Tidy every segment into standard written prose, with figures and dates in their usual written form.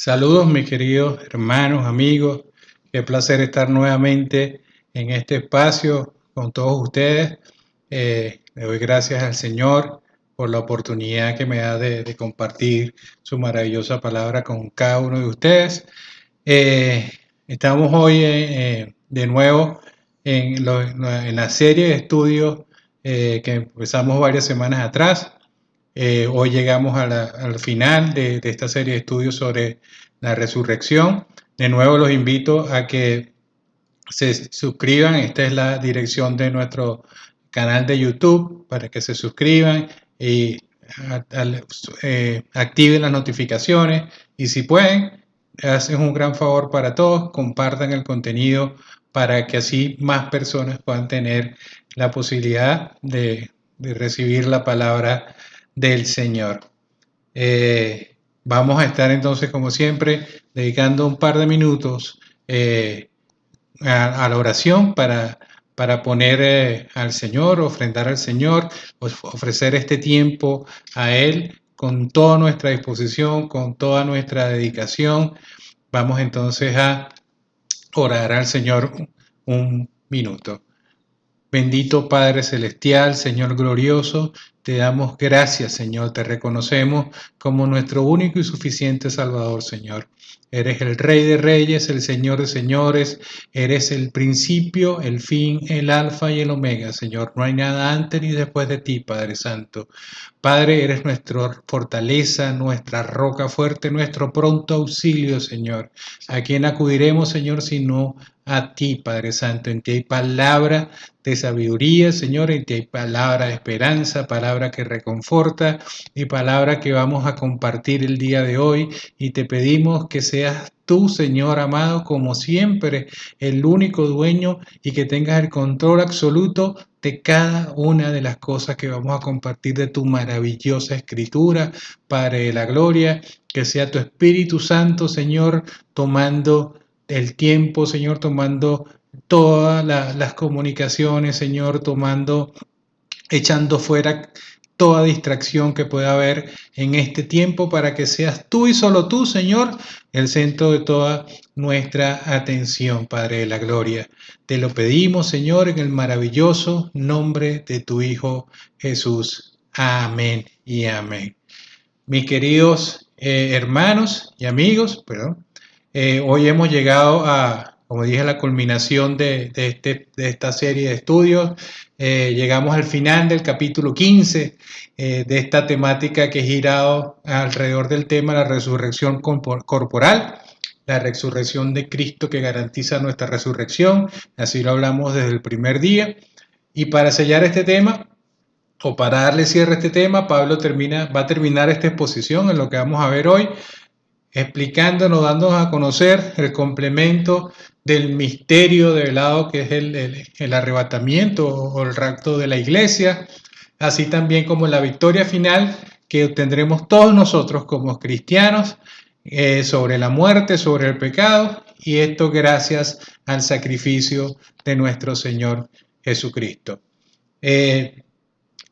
Saludos mis queridos hermanos, amigos. Qué placer estar nuevamente en este espacio con todos ustedes. Le doy gracias al Señor por la oportunidad que me da de compartir su maravillosa palabra con cada uno de ustedes. Estamos hoy de nuevo en la serie de estudios que empezamos varias semanas atrás. Hoy llegamos al final de esta serie de estudios sobre la resurrección. De nuevo los invito a que se suscriban. Esta es la dirección de nuestro canal de YouTube para que se suscriban y activen las notificaciones. Y si pueden, hacen un gran favor para todos, compartan el contenido para que así más personas puedan tener la posibilidad de recibir la palabra del Señor. Vamos a estar entonces, como siempre, dedicando un par de minutos a la oración para poner al Señor, ofrendar al Señor, ofrecer este tiempo a Él con toda nuestra disposición, con toda nuestra dedicación. Vamos entonces a orar al Señor un minuto. Bendito Padre Celestial, Señor glorioso, te damos gracias, Señor, te reconocemos como nuestro único y suficiente Salvador, Señor. Eres el Rey de Reyes, el Señor de Señores, eres el principio, el fin, el alfa y el omega, Señor. No hay nada antes ni después de ti, Padre Santo. Padre, eres nuestra fortaleza, nuestra roca fuerte, nuestro pronto auxilio, Señor. ¿A quién acudiremos, Señor, sino a ti, Padre Santo? En ti hay palabra de sabiduría, Señor, en ti hay palabra de esperanza, palabra que reconforta y palabra que vamos a compartir el día de hoy. Y te pedimos que seas tú, Señor amado, como siempre, el único dueño y que tengas el control absoluto de cada una de las cosas que vamos a compartir de tu maravillosa escritura, Padre de la gloria, que sea tu Espíritu Santo, Señor, tomando el tiempo, Señor, tomando todas las comunicaciones, Señor, echando fuera toda distracción que pueda haber en este tiempo para que seas tú y solo tú, Señor, el centro de toda nuestra atención, Padre de la gloria. Te lo pedimos, Señor, en el maravilloso nombre de tu Hijo Jesús. Amén y amén. Mis queridos hermanos y amigos, perdón, hoy hemos llegado como dije, a la culminación de esta serie de estudios. Llegamos al final del capítulo 15 de esta temática que ha girado alrededor del tema de la resurrección corporal, la resurrección de Cristo que garantiza nuestra resurrección. Así lo hablamos desde el primer día. Y para sellar este tema, o para darle cierre a este tema, Pablo va a terminar esta exposición en lo que vamos a ver hoy, explicándonos, dándonos a conocer el complemento del misterio develado que es el arrebatamiento o el rapto de la iglesia, así también como la victoria final que obtendremos todos nosotros como cristianos sobre la muerte, sobre el pecado, y esto gracias al sacrificio de nuestro Señor Jesucristo.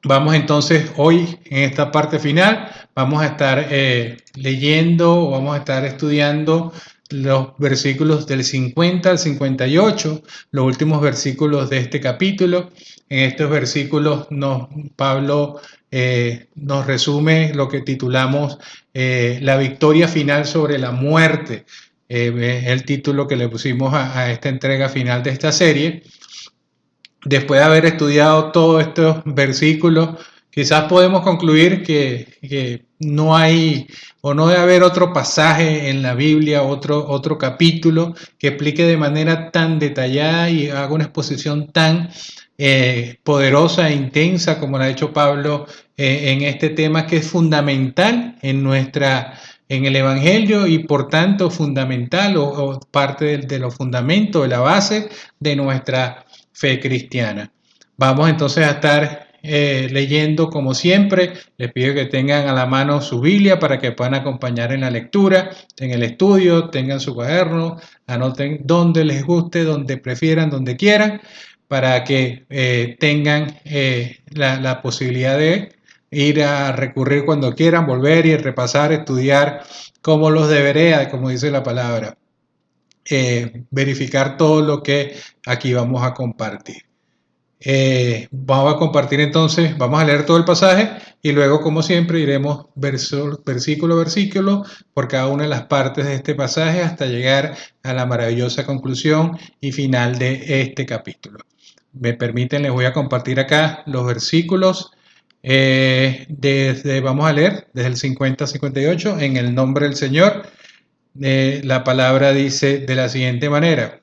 Vamos entonces hoy en esta parte final, vamos a estar leyendo o vamos a estar estudiando los versículos del 50 al 58, los últimos versículos de este capítulo. En estos versículos Pablo nos resume lo que titulamos la victoria final sobre la muerte. Es el título que le pusimos a esta entrega final de esta serie. Después de haber estudiado todos estos versículos, quizás podemos concluir que no hay o no debe haber otro pasaje en la Biblia, otro capítulo que explique de manera tan detallada y haga una exposición tan poderosa e intensa como la ha hecho Pablo en este tema que es fundamental en el Evangelio y por tanto fundamental o parte de los fundamentos, de la base de nuestra fe cristiana. Vamos entonces a estar leyendo como siempre. Les pido que tengan a la mano su Biblia para que puedan acompañar en la lectura, en el estudio, tengan su cuaderno, anoten donde les guste, donde prefieran, donde quieran, para que tengan la posibilidad ir a recurrir cuando quieran, volver y repasar, estudiar como los debería, como dice la palabra. Verificar todo lo que aquí vamos a compartir. Vamos a compartir entonces, vamos a leer todo el pasaje y luego, como siempre, iremos versículo a versículo por cada una de las partes de este pasaje hasta llegar a la maravillosa conclusión y final de este capítulo. Me permiten, les voy a compartir acá los versículos. Vamos a leer desde el 50 al 58 en el nombre del Señor. La palabra dice de la siguiente manera.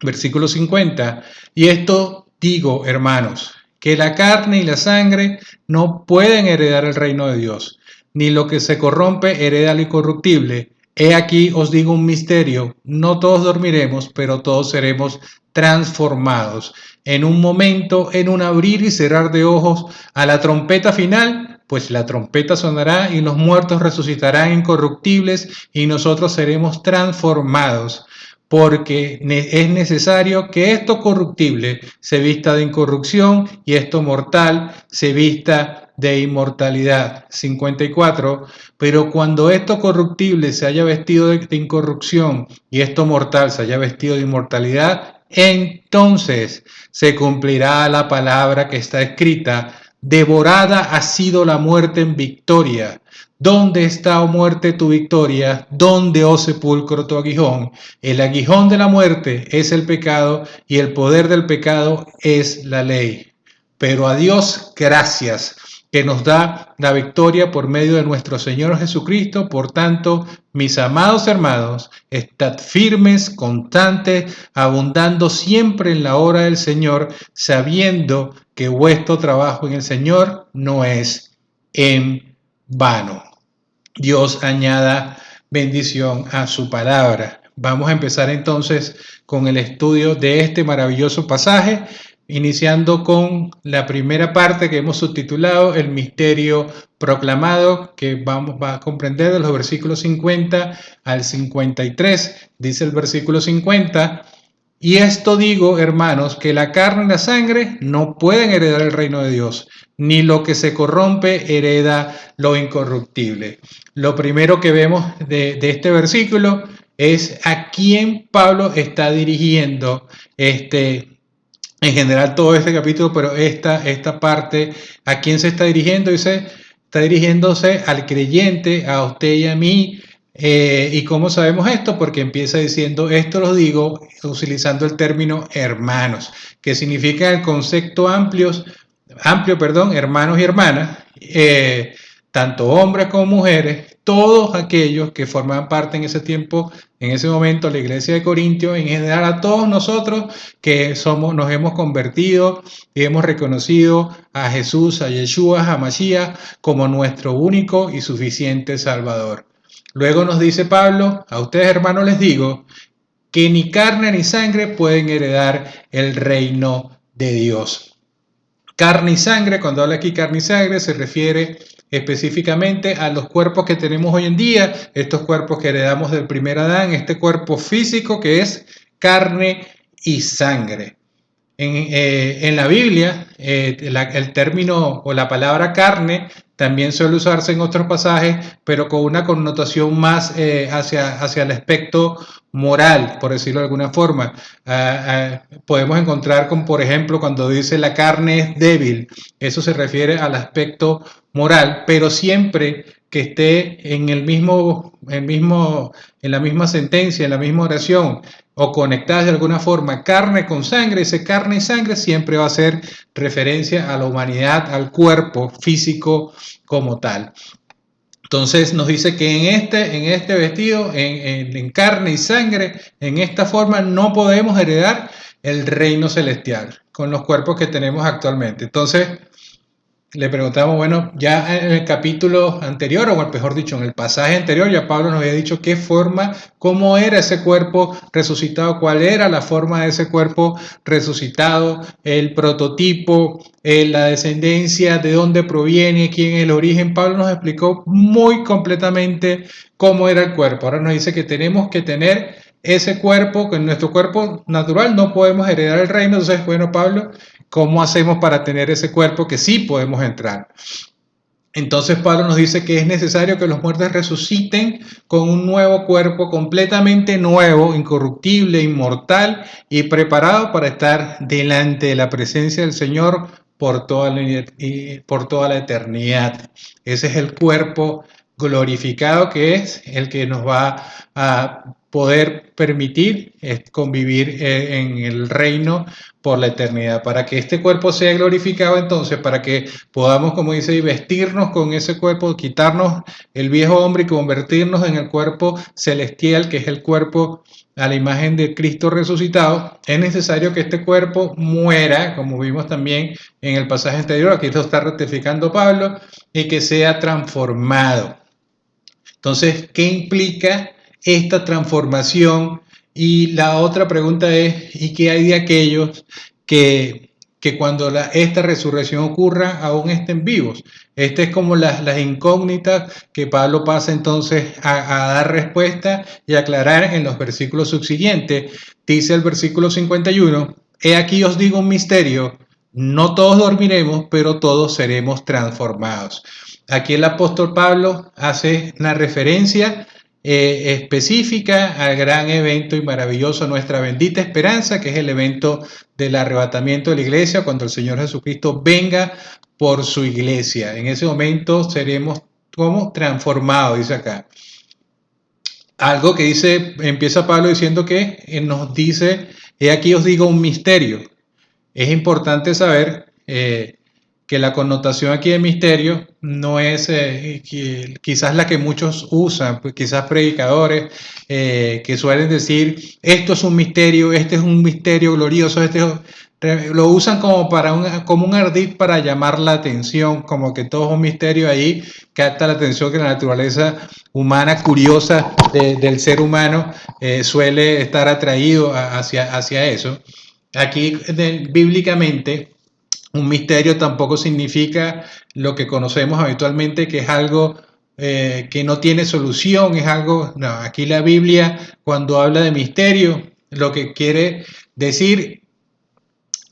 Versículo 50. Y esto digo, hermanos, que la carne y la sangre no pueden heredar el reino de Dios, ni lo que se corrompe hereda lo incorruptible. He aquí os digo un misterio, no todos dormiremos, pero todos seremos transformados. En un momento, en un abrir y cerrar de ojos, a la trompeta final, pues la trompeta sonará y los muertos resucitarán incorruptibles y nosotros seremos transformados, porque es necesario que esto corruptible se vista de incorrupción y esto mortal se vista de inmortalidad. 54. Pero cuando esto corruptible se haya vestido de incorrupción y esto mortal se haya vestido de inmortalidad, entonces se cumplirá la palabra que está escrita: devorada ha sido la muerte en victoria. ¿Dónde está, oh muerte, tu victoria? ¿Dónde, oh sepulcro, tu aguijón? El aguijón de la muerte es el pecado y el poder del pecado es la ley. Pero a Dios gracias, que nos da la victoria por medio de nuestro Señor Jesucristo. Por tanto, mis amados hermanos, estad firmes, constantes, abundando siempre en la obra del Señor, sabiendo que vuestro trabajo en el Señor no es en vano. Dios añada bendición a su palabra. Vamos a empezar entonces con el estudio de este maravilloso pasaje, iniciando con la primera parte que hemos subtitulado El misterio proclamado, que va a comprender de los versículos 50 al 53. Dice el versículo 50: y esto digo, hermanos, que la carne y la sangre no pueden heredar el reino de Dios, ni lo que se corrompe hereda lo incorruptible. Lo primero que vemos de este versículo es a quién Pablo está dirigiendo en general todo este capítulo, pero esta parte, ¿a quién se está dirigiendo? Dice, está dirigiéndose al creyente, a usted y a mí. ¿Y cómo sabemos esto? Porque empieza diciendo, esto lo digo utilizando el término hermanos, que significa el concepto amplio, hermanos y hermanas, tanto hombres como mujeres, todos aquellos que forman parte en ese tiempo, en ese momento, la iglesia de Corintios, en general a todos nosotros que nos hemos convertido y hemos reconocido a Jesús, a Yeshua, a Mashiach, como nuestro único y suficiente Salvador. Luego nos dice Pablo, a ustedes hermanos les digo, que ni carne ni sangre pueden heredar el reino de Dios. Carne y sangre, cuando habla aquí carne y sangre, se refiere específicamente a los cuerpos que tenemos hoy en día, estos cuerpos que heredamos del primer Adán, este cuerpo físico que es carne y sangre. En la Biblia, el término o la palabra carne también suele usarse en otros pasajes, pero con una connotación más hacia el aspecto moral, por decirlo de alguna forma. Podemos encontrar con, por ejemplo, cuando dice la carne es débil, eso se refiere al aspecto moral, pero siempre que esté en la misma sentencia, en la misma oración, o conectadas de alguna forma carne con sangre, ese carne y sangre siempre va a ser referencia a la humanidad, al cuerpo físico como tal. Entonces nos dice que en este vestido, en carne y sangre, en esta forma no podemos heredar el reino celestial con los cuerpos que tenemos actualmente. Entonces le preguntamos, bueno, ya en el capítulo anterior, o mejor dicho, en el pasaje anterior, ya Pablo nos había dicho qué forma, cómo era ese cuerpo resucitado, cuál era la forma de ese cuerpo resucitado, el prototipo, la descendencia, de dónde proviene, quién es el origen. Pablo nos explicó muy completamente cómo era el cuerpo. Ahora nos dice que tenemos que tener ese cuerpo, que en nuestro cuerpo natural no podemos heredar el reino. Entonces, bueno, Pablo, ¿cómo hacemos para tener ese cuerpo que sí podemos entrar? Entonces Pablo nos dice que es necesario que los muertos resuciten con un nuevo cuerpo completamente nuevo, incorruptible, inmortal y preparado para estar delante de la presencia del Señor por toda la eternidad. Ese es el cuerpo glorificado que es el que nos va a poder permitir convivir en el reino por la eternidad. Para que este cuerpo sea glorificado, entonces, para que podamos, como dice, vestirnos con ese cuerpo, quitarnos el viejo hombre y convertirnos en el cuerpo celestial, que es el cuerpo a la imagen de Cristo resucitado, es necesario que este cuerpo muera, como vimos también en el pasaje anterior, aquí lo está ratificando Pablo, y que sea transformado. Entonces, ¿qué implica esta transformación? Y la otra pregunta es, ¿y qué hay de aquellos que cuando esta resurrección ocurra aún estén vivos? Esta es como las incógnitas que Pablo pasa entonces a dar respuesta y aclarar en los versículos subsiguientes. Dice el versículo 51, he aquí os digo un misterio, no todos dormiremos, pero todos seremos transformados. Aquí el apóstol Pablo hace una referencia específica al gran evento y maravilloso, nuestra bendita esperanza, que es el evento del arrebatamiento de la iglesia, cuando el Señor Jesucristo venga por su iglesia. En ese momento seremos como transformados, dice acá. Algo que dice, empieza Pablo diciendo que nos dice, he aquí os digo un misterio. Es importante saber que la connotación aquí de misterio no es quizás la que muchos usan, pues quizás predicadores que suelen decir, esto es un misterio, este es un misterio glorioso, lo usan como como un ardid para llamar la atención, como que todo es un misterio ahí, capta la atención que la naturaleza humana curiosa del ser humano suele estar atraído hacia eso. Aquí bíblicamente un misterio tampoco significa lo que conocemos habitualmente, que es algo que no tiene solución, es algo, no, aquí la Biblia cuando habla de misterio, lo que quiere decir,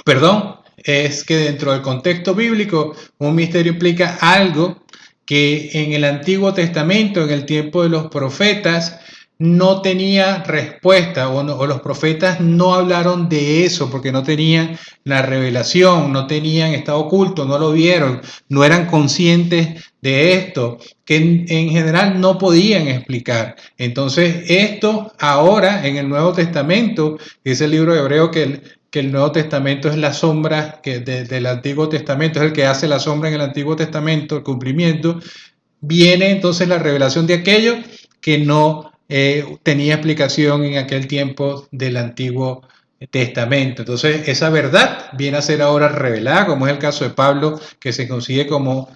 perdón, es que dentro del contexto bíblico un misterio implica algo que en el Antiguo Testamento, en el tiempo de los profetas, no tenía respuesta o los profetas no hablaron de eso porque no tenían la revelación, no tenían, estado oculto, no lo vieron, no eran conscientes de esto, que en general no podían explicar. Entonces esto ahora en el Nuevo Testamento, que es el libro de Hebreo que el Nuevo Testamento es la sombra del Antiguo Testamento, es el que hace la sombra en el Antiguo Testamento, el cumplimiento, viene entonces la revelación de aquello que no tenía explicación en aquel tiempo del Antiguo Testamento. Entonces, esa verdad viene a ser ahora revelada, como es el caso de Pablo, que se consigue como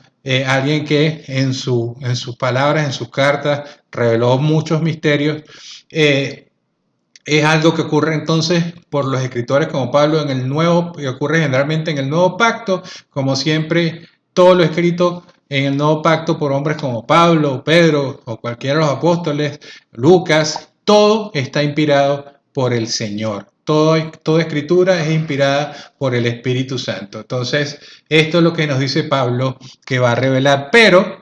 alguien que en sus palabras, en sus cartas, reveló muchos misterios. Es algo que ocurre entonces por los escritores como Pablo en el Nuevo, y ocurre generalmente en el Nuevo Pacto, como siempre, todo lo escrito en el Nuevo Pacto por hombres como Pablo, Pedro o cualquiera de los apóstoles, Lucas, todo está inspirado por el Señor. Toda escritura es inspirada por el Espíritu Santo. Entonces, esto es lo que nos dice Pablo que va a revelar, pero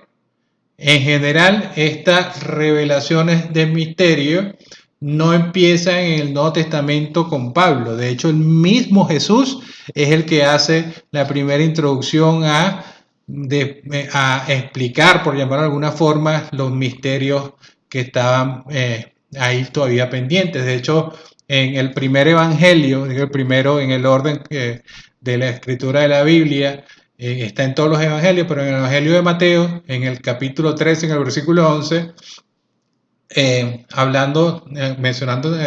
en general estas revelaciones de misterio no empiezan en el Nuevo Testamento con Pablo. De hecho, el mismo Jesús es el que hace la primera introducción a explicar, por llamar de alguna forma, los misterios que estaban ahí todavía pendientes. De hecho, en el primer evangelio, el primero en el orden de la escritura de la Biblia, está en todos los evangelios, pero en el evangelio de Mateo, en el capítulo 13, en el versículo 11, mencionando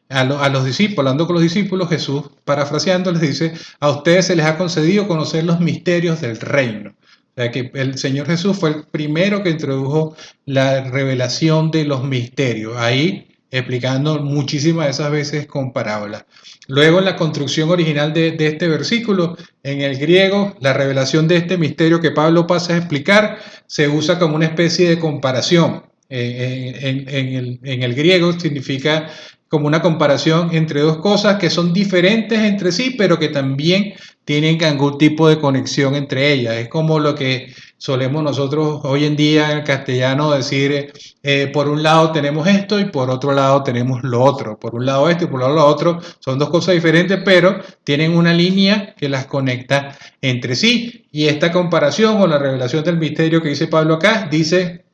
a los discípulos, hablando con los discípulos, Jesús, parafraseando, les dice, a ustedes se les ha concedido conocer los misterios del reino. O sea que el Señor Jesús fue el primero que introdujo la revelación de los misterios, ahí explicando muchísimas de esas veces con parábolas. Luego en la construcción original de este versículo, en el griego, la revelación de este misterio que Pablo pasa a explicar se usa como una especie de comparación. En el griego significa como una comparación entre dos cosas que son diferentes entre sí, pero que también tienen algún tipo de conexión entre ellas. Es como lo que solemos nosotros hoy en día en el castellano decir, por un lado tenemos esto y por otro lado tenemos lo otro. Por un lado esto y por otro lado lo otro. Son dos cosas diferentes, pero tienen una línea que las conecta entre sí. Y esta comparación o la revelación del misterio que dice Pablo acá, dice,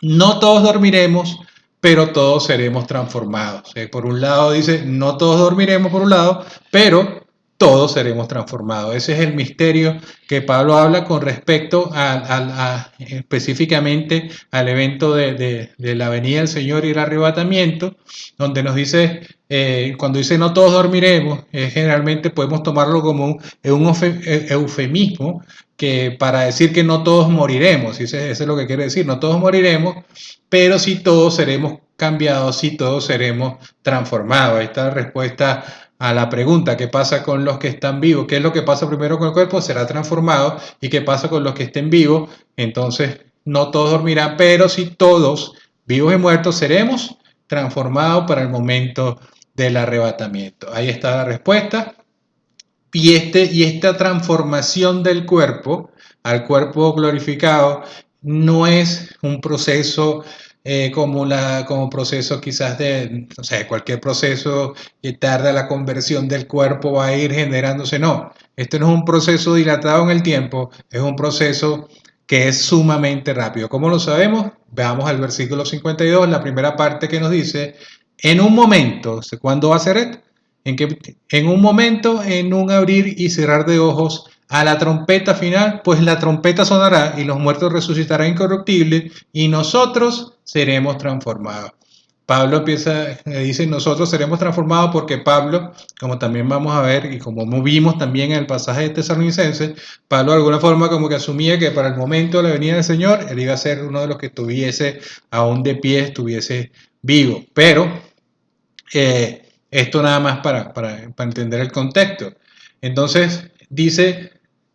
no todos dormiremos, pero todos seremos transformados. Por un lado dice, no todos dormiremos por un lado, pero todos seremos transformados. Ese es el misterio que Pablo habla con respecto específicamente al evento de la venida del Señor y el arrebatamiento, donde nos dice, cuando dice no todos dormiremos, generalmente podemos tomarlo como un eufemismo, que para decir que no todos moriremos, eso es lo que quiere decir, no todos moriremos, pero sí todos seremos cambiados, sí todos seremos transformados. Ahí está la respuesta a la pregunta, ¿qué pasa con los que están vivos? ¿Qué es lo que pasa primero con el cuerpo? Será transformado. ¿Y qué pasa con los que estén vivos? Entonces, no todos dormirán, pero sí todos, vivos y muertos, seremos transformados para el momento del arrebatamiento. Ahí está la respuesta. Y esta transformación del cuerpo al cuerpo glorificado no es un proceso como proceso quizás de, o sea, cualquier proceso que tarda la conversión del cuerpo va a ir generándose, no. Esto no es un proceso dilatado en el tiempo, es un proceso que es sumamente rápido. ¿Cómo lo sabemos? Veamos al versículo 52, la primera parte que nos dice, en un momento, ¿cuándo va a ser esto? En un momento, en un abrir y cerrar de ojos, a la trompeta final, pues la trompeta sonará y los muertos resucitarán incorruptibles y nosotros seremos transformados. Pablo dice, nosotros seremos transformados porque Pablo, como también vamos a ver y como vimos también en el pasaje de Tesalonicenses, Pablo de alguna forma como que asumía que para el momento de la venida del Señor, él iba a ser uno de los que estuviese aún de pie, estuviese vivo. Pero esto nada más para entender el contexto. Entonces, dice,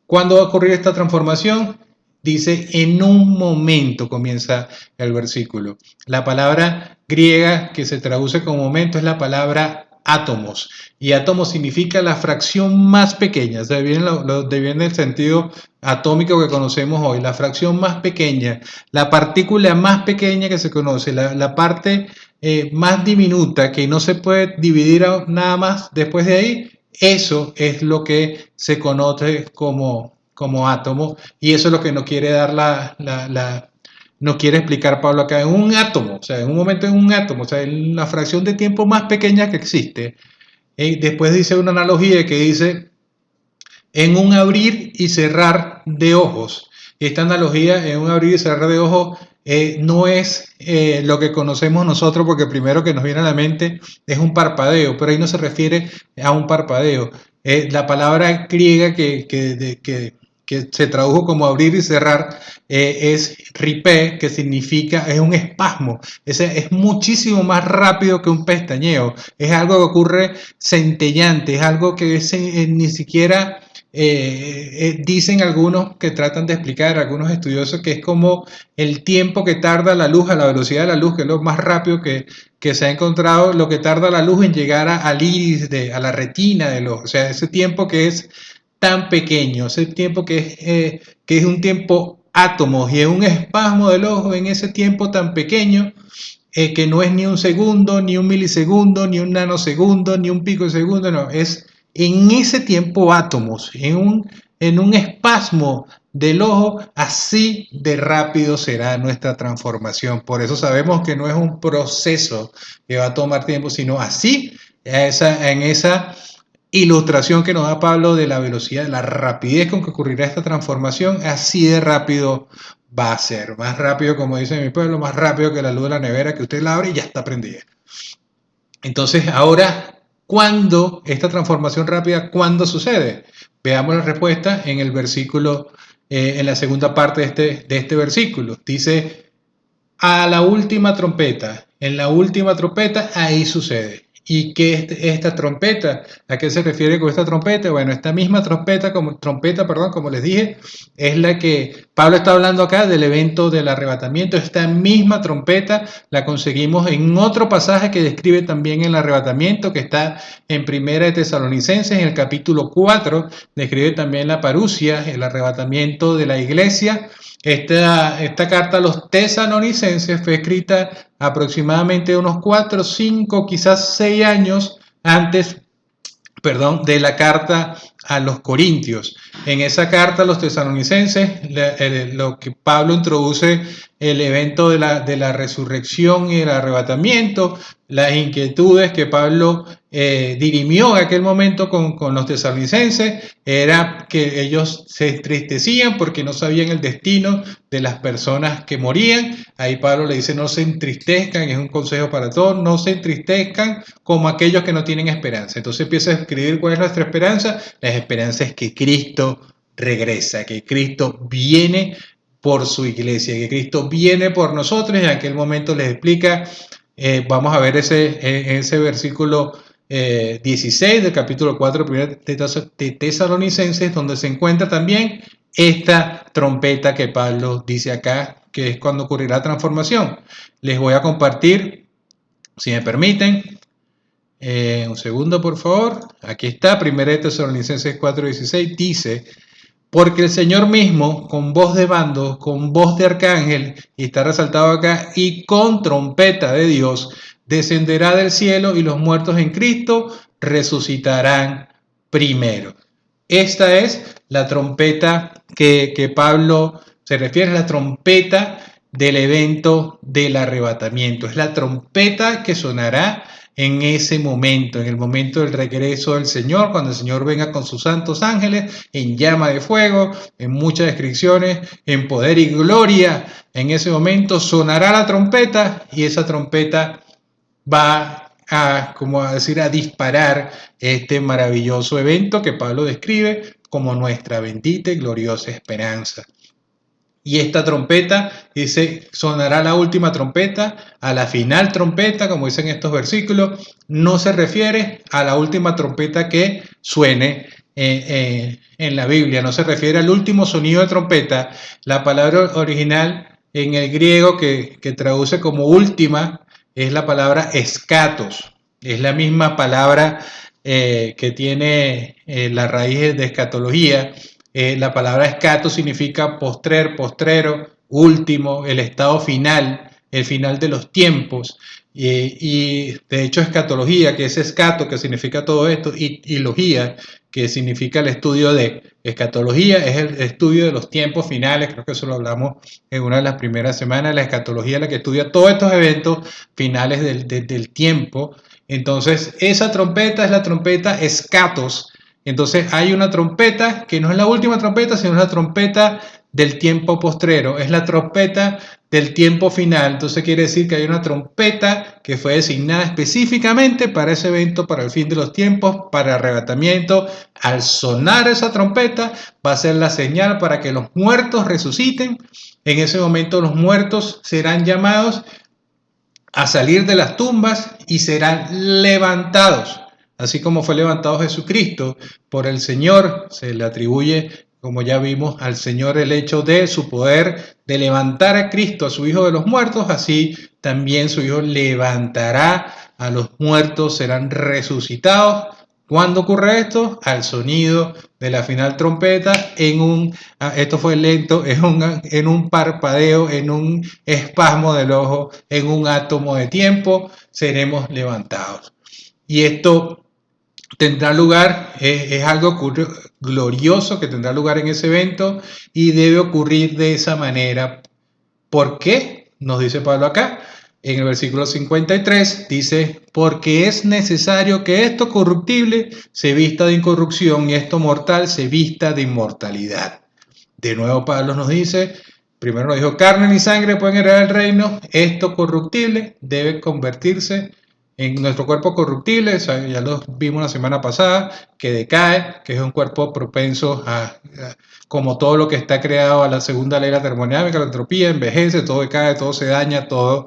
¿cuándo va a ocurrir esta transformación? Dice, en un momento comienza el versículo. La palabra griega que se traduce como momento es la palabra átomos. Y átomos significa la fracción más pequeña. O sea, viene el sentido atómico que conocemos hoy. La fracción más pequeña, la partícula más pequeña que se conoce, la parte más diminuta que no se puede dividir nada más después de ahí, eso es lo que se conoce como átomo y eso es lo que nos quiere dar nos quiere explicar Pablo acá en un átomo, o sea, en un momento en un átomo, o sea, en la fracción de tiempo más pequeña que existe. Después dice una analogía que dice en un abrir y cerrar de ojos. Esta analogía en un abrir y cerrar de ojos no es lo que conocemos nosotros, porque primero que nos viene a la mente es un parpadeo, pero ahí no se refiere a un parpadeo. La palabra griega que se tradujo como abrir y cerrar es ripé, que significa, es un espasmo. Es muchísimo más rápido que un pestañeo. Es algo que ocurre centellante, es algo que ni siquiera dicen algunos que tratan de explicar, algunos estudiosos, que es como el tiempo que tarda la luz a la velocidad de la luz, que es lo más rápido que se ha encontrado, lo que tarda la luz en llegar al iris, a la retina del ojo. O sea, ese tiempo que es tan pequeño, ese tiempo que es un tiempo átomos y es un espasmo del ojo en ese tiempo tan pequeño, que no es ni un segundo, ni un milisegundo, ni un nanosegundo, ni un pico de segundo, no, es en ese tiempo átomos, en un espasmo del ojo, así de rápido será nuestra transformación. Por eso sabemos que no es un proceso que va a tomar tiempo, sino así, en esa ilustración que nos da Pablo de la velocidad, de la rapidez con que ocurrirá esta transformación, así de rápido va a ser. Más rápido, como dice mi pueblo, más rápido que la luz de la nevera que usted la abre y ya está prendida. Entonces, ahora, ¿cuándo esta transformación rápida, cuándo sucede? Veamos la respuesta en el versículo, en la segunda parte de este versículo. Dice, a la última trompeta, en la última trompeta, ahí sucede. ¿Y qué es esta trompeta? ¿A qué se refiere con esta trompeta? Bueno, esta misma trompeta, como les dije, es la que Pablo está hablando acá del evento del arrebatamiento. Esta misma trompeta la conseguimos en otro pasaje que describe también el arrebatamiento, que está en Primera de Tesalonicenses, en el capítulo 4, describe también la parusia, el arrebatamiento de la iglesia. Esta carta a los tesalonicenses fue escrita aproximadamente unos 4, 5, quizás 6 años antes, de la carta a los Corintios. En esa carta a los tesalonicenses, lo que Pablo introduce el evento de la resurrección y el arrebatamiento, las inquietudes que Pablo dirimió en aquel momento con los tesalonicenses, era que ellos se entristecían porque no sabían el destino de las personas que morían. Ahí Pablo le dice: no se entristezcan, es un consejo para todos, no se entristezcan como aquellos que no tienen esperanza. Entonces empieza a escribir cuál es nuestra esperanza. La esperanza es que Cristo regresa, que Cristo viene por su iglesia, que Cristo viene por nosotros. Y en aquel momento les explica, vamos a ver ese versículo 16 del capítulo 4 de Tesalonicenses, donde se encuentra también esta trompeta que Pablo dice acá, que es cuando ocurrirá transformación. Les voy a compartir, si me permiten, un segundo por favor. Aquí está, 1 Tesalonicenses 4:16, dice: porque el Señor mismo, con voz de bando, con voz de arcángel, y está resaltado acá, y con trompeta de Dios, descenderá del cielo, y los muertos en Cristo resucitarán primero. Esta es la trompeta que Pablo se refiere, a la trompeta del evento del arrebatamiento. Es la trompeta que sonará en ese momento, en el momento del regreso del Señor, cuando el Señor venga con sus santos ángeles en llama de fuego, en muchas descripciones, en poder y gloria. En ese momento sonará la trompeta, y esa trompeta va a disparar este maravilloso evento que Pablo describe como nuestra bendita y gloriosa esperanza. Y esta trompeta, dice, sonará la última trompeta, a la final trompeta, como dicen estos versículos. No se refiere a la última trompeta que suene en la Biblia, no se refiere al último sonido de trompeta. La palabra original en el griego que traduce como última es la palabra escatos. Es la misma palabra que tiene la raíz de escatología. La palabra escato significa postrer, postrero, último, el estado final, el final de los tiempos. Y de hecho escatología, que es escato, que significa todo esto, y logía, que significa el estudio de. Escatología es el estudio de los tiempos finales, creo que eso lo hablamos en una de las primeras semanas. La escatología es la que estudia todos estos eventos finales del tiempo. Entonces esa trompeta es la trompeta escatos. Entonces hay una trompeta que no es la última trompeta, sino es la trompeta del tiempo postrero, es la trompeta del tiempo final. Entonces quiere decir que hay una trompeta que fue designada específicamente para ese evento, para el fin de los tiempos, para arrebatamiento. Al sonar esa trompeta va a ser la señal para que los muertos resuciten. En ese momento los muertos serán llamados a salir de las tumbas y serán levantados. Así como fue levantado Jesucristo por el Señor, se le atribuye, como ya vimos, al Señor el hecho de su poder de levantar a Cristo, a su Hijo de los muertos. Así también su Hijo levantará a los muertos, serán resucitados. ¿Cuándo ocurre esto? Al sonido de la final trompeta, esto fue lento, en un parpadeo, en un espasmo del ojo, en un átomo de tiempo, seremos levantados. Y esto tendrá lugar, es algo glorioso que tendrá lugar en ese evento, y debe ocurrir de esa manera. ¿Por qué? Nos dice Pablo acá, en el versículo 53, dice: porque es necesario que esto corruptible se vista de incorrupción y esto mortal se vista de inmortalidad. De nuevo Pablo nos dice, primero nos dijo: carne ni sangre pueden heredar el reino, esto corruptible debe convertirse en nuestro cuerpo corruptible. Ya lo vimos la semana pasada, que decae, que es un cuerpo propenso como todo lo que está creado, a la segunda ley de la termodinámica, la entropía, envejece, todo decae, todo se daña, todo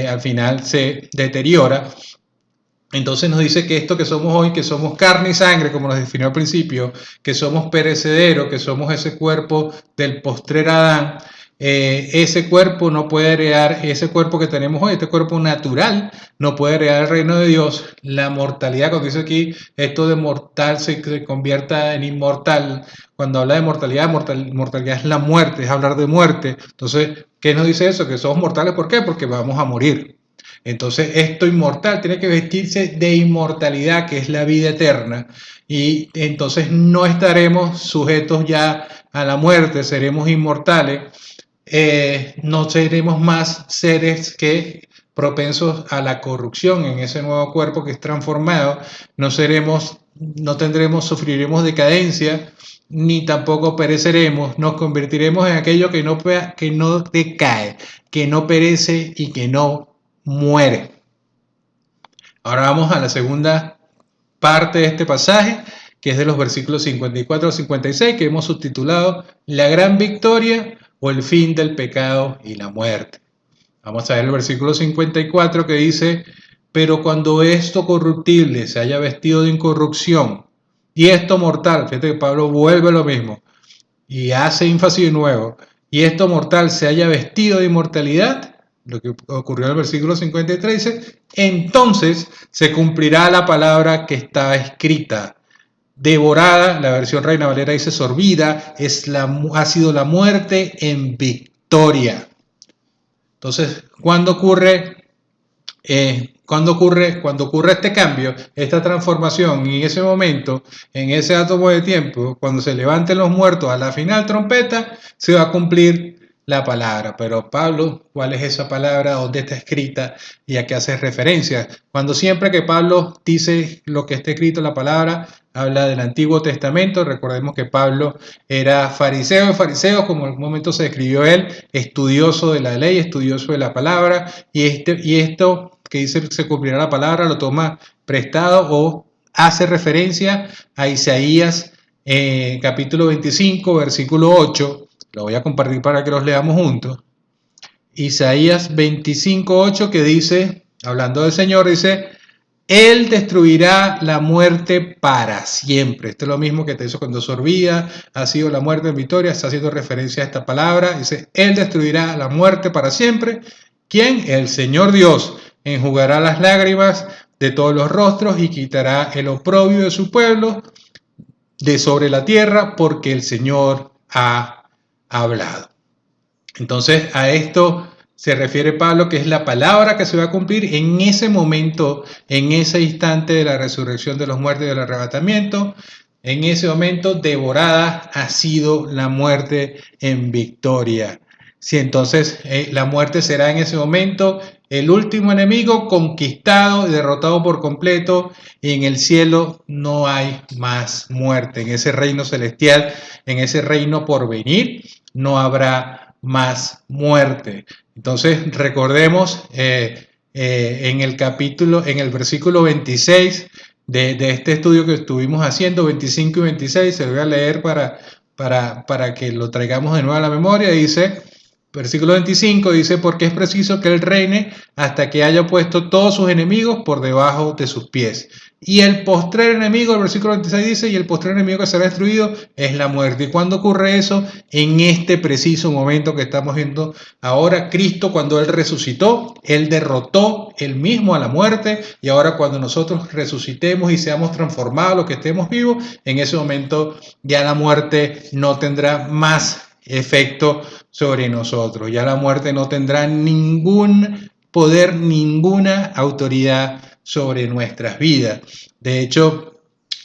al final se deteriora. Entonces nos dice que esto que somos hoy, que somos carne y sangre, como nos definió al principio, que somos perecederos, que somos ese cuerpo del postrer Adán, ese cuerpo no puede heredar, ese cuerpo que tenemos hoy, este cuerpo natural, no puede heredar el reino de Dios. La mortalidad, cuando dice aquí, esto de mortal se convierta en inmortal. Cuando habla de mortalidad, mortalidad es la muerte, es hablar de muerte. Entonces, ¿qué nos dice eso? Que somos mortales, ¿por qué? Porque vamos a morir. Entonces, esto inmortal tiene que vestirse de inmortalidad, que es la vida eterna, y entonces no estaremos sujetos ya a la muerte, seremos inmortales, no seremos más seres que propensos a la corrupción en ese nuevo cuerpo que es transformado, no tendremos, sufriremos decadencia, ni tampoco pereceremos, nos convertiremos en aquello que no decae, que no perece y que no muere. Ahora vamos a la segunda parte de este pasaje, que es de los versículos 54 al 56, que hemos subtitulado La gran victoria o el fin del pecado y la muerte. Vamos a ver el versículo 54 que dice, pero cuando esto corruptible se haya vestido de incorrupción y esto mortal, fíjate que Pablo vuelve a lo mismo y hace énfasis de nuevo, y esto mortal se haya vestido de inmortalidad, lo que ocurrió en el versículo 53, dice, entonces se cumplirá la palabra que está escrita. Devorada, la versión Reina Valera dice sorbida, ha sido la muerte en victoria. Entonces, cuando ocurre este cambio, esta transformación, y en ese momento, en ese átomo de tiempo, cuando se levanten los muertos a la final trompeta, se va a cumplir la palabra. Pero Pablo, ¿cuál es esa palabra? ¿Dónde está escrita? ¿Y a qué hace referencia? Cuando siempre que Pablo dice lo que está escrito en la palabra, habla del Antiguo Testamento. Recordemos que Pablo era fariseo de fariseos, como en algún momento se describió él, estudioso de la ley, estudioso de la palabra, y esto que dice se cumplirá la palabra lo toma prestado o hace referencia a Isaías capítulo 25, versículo 8. Lo voy a compartir para que los leamos juntos. Isaías 25, 8, que dice, hablando del Señor, dice, Él destruirá la muerte para siempre. Esto es lo mismo que te hizo cuando sorbía, ha sido la muerte en victoria, está haciendo referencia a esta palabra. Dice, Él destruirá la muerte para siempre. ¿Quién? El Señor Dios. Enjugará las lágrimas de todos los rostros y quitará el oprobio de su pueblo de sobre la tierra, porque el Señor ha hablado. Entonces a esto se refiere Pablo, que es la palabra que se va a cumplir en ese momento, en ese instante de la resurrección de los muertos y del arrebatamiento. En ese momento devorada ha sido la muerte en victoria. Si entonces la muerte será en ese momento el último enemigo conquistado y derrotado por completo, y en el cielo no hay más muerte. En ese reino celestial, en ese reino por venir, no habrá más muerte. Entonces recordemos en el versículo 26 de este estudio que estuvimos haciendo, 25 y 26, se lo voy a leer para que lo traigamos de nuevo a la memoria. Dice, versículo 25 dice, porque es preciso que Él reine hasta que haya puesto todos sus enemigos por debajo de sus pies. Y el postrer enemigo, el versículo 26 dice, y el postrer enemigo que será destruido es la muerte. ¿Y cuándo ocurre eso? En este preciso momento que estamos viendo ahora. Cristo, cuando Él resucitó, Él derrotó Él mismo a la muerte, y ahora cuando nosotros resucitemos y seamos transformados, los que estemos vivos, en ese momento ya la muerte no tendrá más efecto sobre nosotros. Ya la muerte no tendrá ningún poder, ninguna autoridad sobre nuestras vidas. De hecho,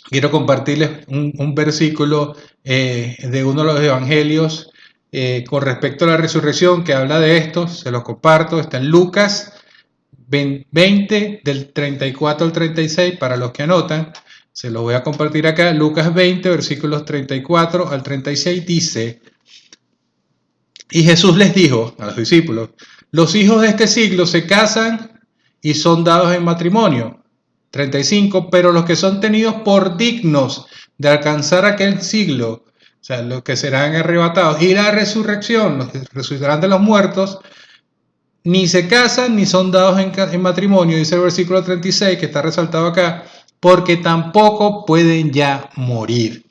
quiero compartirles un versículo de uno de los evangelios con respecto a la resurrección que habla de esto. Se los comparto. Está en Lucas 20, del 34 al 36, para los que anotan. Se los voy a compartir acá. Lucas 20, versículos 34 al 36 dice, y Jesús les dijo a los discípulos, los hijos de este siglo se casan y son dados en matrimonio. 35, pero los que son tenidos por dignos de alcanzar aquel siglo, o sea, los que serán arrebatados, y la resurrección, los que resucitarán de los muertos, ni se casan ni son dados en matrimonio, dice el versículo 36 que está resaltado acá, porque tampoco pueden ya morir.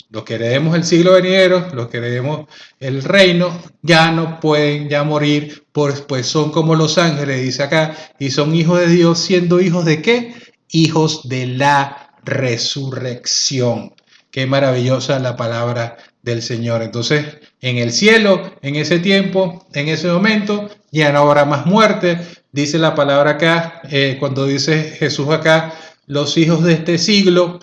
Los que heredemos el siglo venidero, los que heredemos el reino, ya no pueden ya morir, pues son como los ángeles, dice acá, y son hijos de Dios, siendo hijos de ¿qué? Hijos de la resurrección. Qué maravillosa la palabra del Señor. Entonces, en el cielo, en ese tiempo, en ese momento, ya no habrá más muerte. Dice la palabra acá, cuando dice Jesús acá, los hijos de este siglo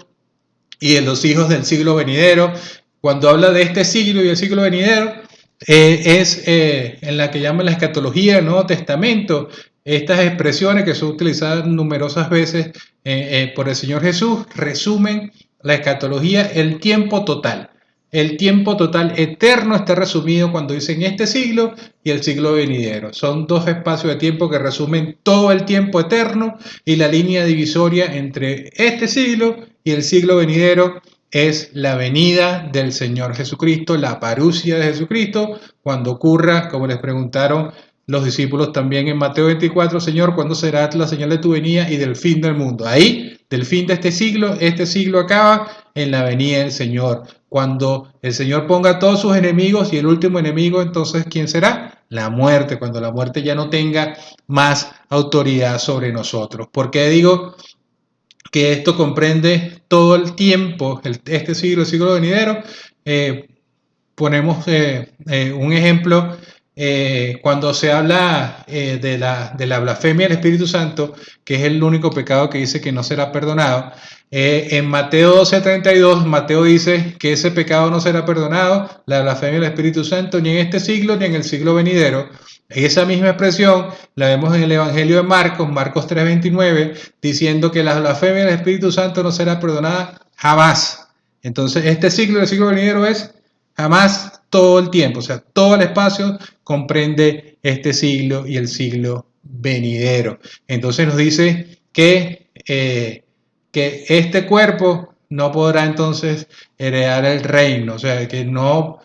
y en los hijos del siglo venidero. Cuando habla de este siglo y el siglo venidero, es en la que llaman la escatología del Nuevo Testamento. Estas expresiones que son utilizadas numerosas veces por el Señor Jesús resumen la escatología, el tiempo total. El tiempo total eterno está resumido cuando dicen este siglo y el siglo venidero. Son dos espacios de tiempo que resumen todo el tiempo eterno, y la línea divisoria entre este siglo y el siglo venidero es la venida del Señor Jesucristo, la parusia de Jesucristo, cuando ocurra, como les preguntaron los discípulos también en Mateo 24, Señor, ¿cuándo será la señal de tu venida y del fin del mundo? Ahí, del fin de este siglo acaba en la venida del Señor. Cuando el Señor ponga a todos sus enemigos, y el último enemigo, entonces, ¿quién será? La muerte, cuando la muerte ya no tenga más autoridad sobre nosotros. ¿Por qué digo que esto comprende todo el tiempo, este siglo, el siglo venidero? Ponemos un ejemplo, cuando se habla de la blasfemia del Espíritu Santo, que es el único pecado que dice que no será perdonado. En Mateo 12:32, Mateo dice que ese pecado no será perdonado, la blasfemia del Espíritu Santo, ni en este siglo ni en el siglo venidero. Esa misma expresión la vemos en el Evangelio de Marcos, Marcos 3:29, diciendo que la blasfemia del Espíritu Santo no será perdonada jamás. Entonces, este siglo, el siglo venidero, es jamás, todo el tiempo, o sea, todo el espacio comprende este siglo y el siglo venidero. Entonces nos dice que este cuerpo no podrá entonces heredar el reino, o sea, que no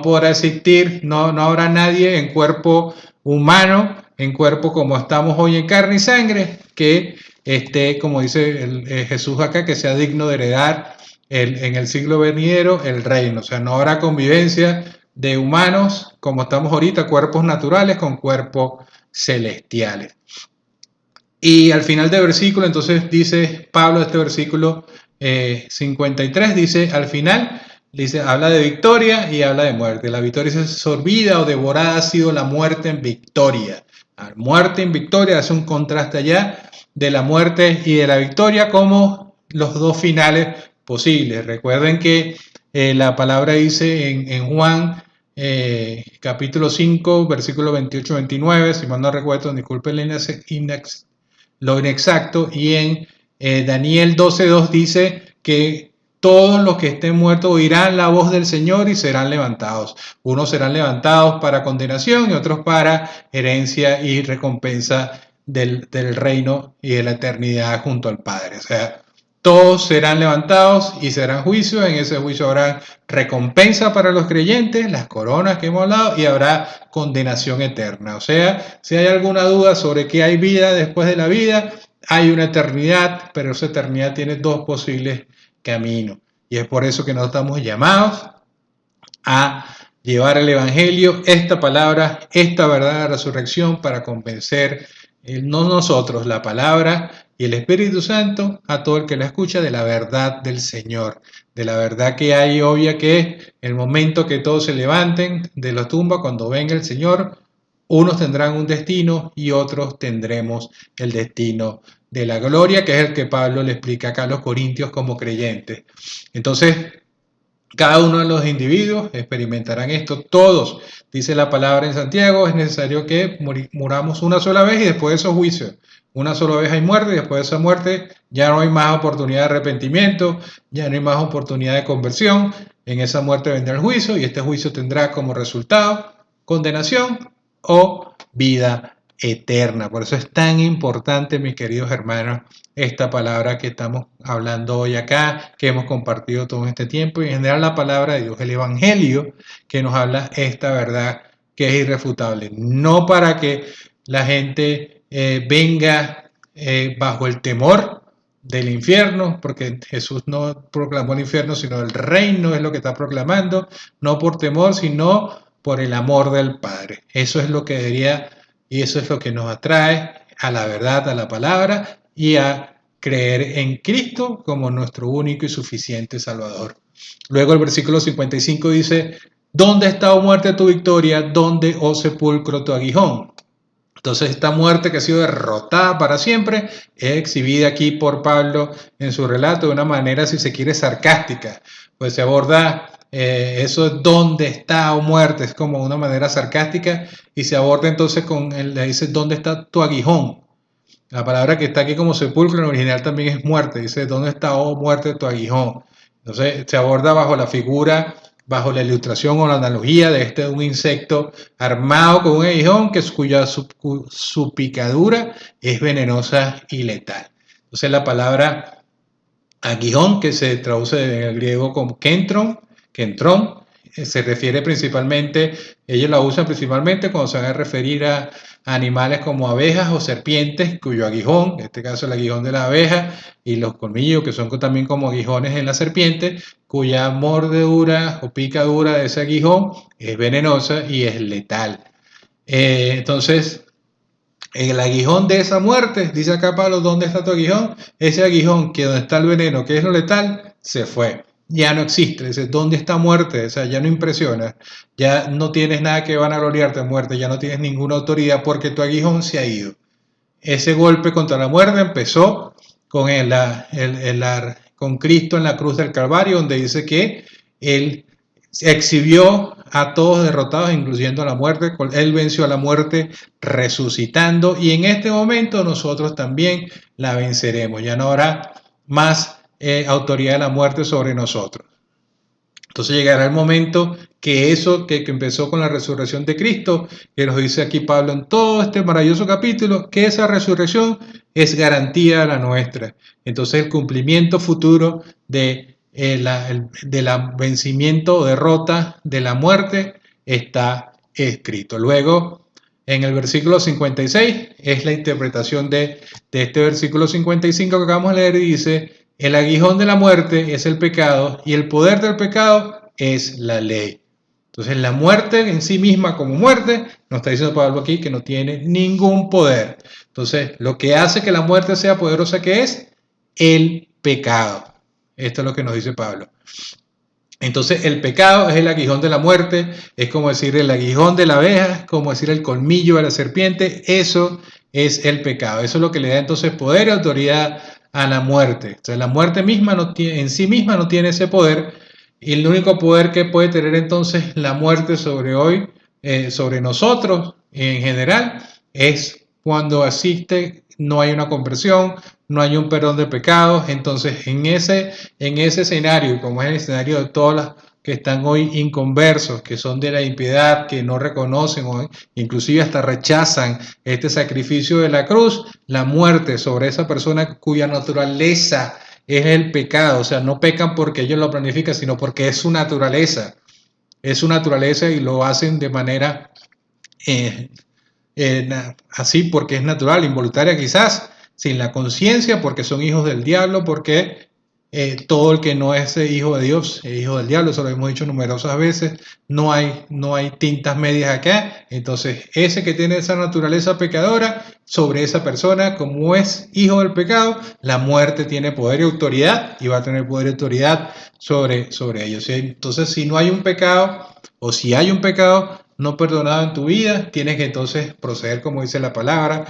podrá existir, no habrá nadie en cuerpo humano, en cuerpo como estamos hoy en carne y sangre, que esté, como dice Jesús acá, que sea digno de heredar en el siglo venidero el reino. O sea, no habrá convivencia de humanos como estamos ahorita, cuerpos naturales con cuerpos celestiales. Y al final del versículo, entonces dice Pablo, este versículo 53, dice al final, dice, habla de victoria y habla de muerte. La victoria es sorbida o devorada, ha sido la muerte en victoria. La muerte en victoria hace un contraste allá de la muerte y de la victoria como los dos finales posibles. Recuerden que la palabra dice en Juan capítulo 5, versículo 28-29, si mal no recuerdo, disculpen lo inexacto, y en Daniel 12:2 dice que todos los que estén muertos oirán la voz del Señor y serán levantados. Unos serán levantados para condenación y otros para herencia y recompensa del reino y de la eternidad junto al Padre. O sea, todos serán levantados y serán juicios. En ese juicio habrá recompensa para los creyentes, las coronas que hemos hablado, y habrá condenación eterna. O sea, si hay alguna duda sobre que hay vida después de la vida, hay una eternidad, pero esa eternidad tiene dos posibles caminos. Y es por eso que nos estamos llamados a llevar el Evangelio, esta palabra, esta verdad de la resurrección, para convencer, no nosotros, la palabra y el Espíritu Santo, a todo el que la escucha, de la verdad del Señor, de la verdad que hay obvia, que el momento que todos se levanten de la tumba, cuando venga el Señor, unos tendrán un destino y otros tendremos el destino de la gloria, que es el que Pablo le explica acá a los corintios como creyentes. Entonces, cada uno de los individuos experimentarán esto. Todos, dice la palabra en Santiago, es necesario que muramos una sola vez y después de esos juicios. Una sola vez hay muerte y después de esa muerte ya no hay más oportunidad de arrepentimiento, ya no hay más oportunidad de conversión. En esa muerte vendrá el juicio y este juicio tendrá como resultado condenación o vida eterna. Por eso es tan importante, mis queridos hermanos, esta palabra que estamos hablando hoy acá, que hemos compartido todo este tiempo, y en general la palabra de Dios, el Evangelio, que nos habla esta verdad que es irrefutable. No para que la gente venga bajo el temor del infierno, porque Jesús no proclamó el infierno, sino el reino es lo que está proclamando, no por temor, sino por el amor del Padre. Eso es lo que debería, y eso es lo que nos atrae a la verdad, a la palabra y a creer en Cristo como nuestro único y suficiente Salvador. Luego el versículo 55 dice: ¿dónde está, oh muerte, tu victoria? ¿Dónde, oh sepulcro, tu aguijón? Entonces esta muerte que ha sido derrotada para siempre es exhibida aquí por Pablo en su relato de una manera, si se quiere, sarcástica. Pues se aborda eso es dónde está, o muerte, es como una manera sarcástica, y se aborda entonces con él, le dice dónde está tu aguijón. La palabra que está aquí como sepulcro en el original también es muerte, dice dónde está, oh muerte, tu aguijón. Entonces se aborda bajo la figura, bajo la ilustración o la analogía de un insecto armado con un aguijón su picadura es venenosa y letal. Entonces la palabra aguijón, que se traduce en el griego como kentrón, se refiere principalmente, ellos la usan principalmente cuando se van a referir a animales como abejas o serpientes, cuyo aguijón, en este caso el aguijón de la abeja, y los colmillos, que son también como aguijones en la serpiente, cuya mordedura o picadura de ese aguijón es venenosa y es letal. Entonces, el aguijón de esa muerte, dice acá Pablo, ¿dónde está tu aguijón? Ese aguijón que donde está el veneno, que es lo letal, se fue. Ya no existe. Dice, ¿dónde está muerte? O sea, ya no impresiona. Ya no tienes nada que van a gloriarte, muerte. Ya no tienes ninguna autoridad porque tu aguijón se ha ido. Ese golpe contra la muerte empezó con, con Cristo en la cruz del Calvario, donde dice que Él exhibió a todos derrotados, incluyendo a la muerte. Él venció a la muerte resucitando, y en este momento nosotros también la venceremos. Ya no habrá más autoridad de la muerte sobre nosotros. Entonces llegará el momento que eso que empezó con la resurrección de Cristo, que nos dice aquí Pablo en todo este maravilloso capítulo, que esa resurrección es garantía de la nuestra. Entonces el cumplimiento futuro de la vencimiento o derrota de la muerte está escrito. Luego, en el versículo 56, es la interpretación de este versículo 55 que acabamos de leer, y dice: el aguijón de la muerte es el pecado, y el poder del pecado es la ley. Entonces la muerte en sí misma como muerte, nos está diciendo Pablo aquí que no tiene ningún poder. Entonces lo que hace que la muerte sea poderosa, ¿qué es? El pecado. Esto es lo que nos dice Pablo. Entonces el pecado es el aguijón de la muerte, es como decir el aguijón de la abeja, es como decir el colmillo de la serpiente. Eso es el pecado. Eso es lo que le da entonces poder y autoridad a la muerte. Entonces la muerte misma no tiene, en sí misma no tiene ese poder, y el único poder que puede tener entonces la muerte sobre hoy, sobre nosotros en general, es cuando asiste, no hay una conversión, no hay un perdón de pecados. Entonces en ese escenario, como es el escenario de todas las que están hoy inconversos, que son de la impiedad, que no reconocen o inclusive hasta rechazan este sacrificio de la cruz, la muerte sobre esa persona cuya naturaleza es el pecado. O sea, no pecan porque ellos lo planifican, sino porque es su naturaleza. Es su naturaleza, y lo hacen de manera así porque es natural, involuntaria quizás, sin la conciencia, porque son hijos del diablo, porque todo el que no es hijo de Dios es hijo del diablo. Eso lo hemos dicho numerosas veces. No hay tintas medias acá. Entonces ese que tiene esa naturaleza pecadora, sobre esa persona, como es hijo del pecado, la muerte tiene poder y autoridad, y va a tener poder y autoridad sobre ellos. Entonces, si no hay un pecado, o si hay un pecado no perdonado en tu vida, tienes que entonces proceder, como dice la palabra,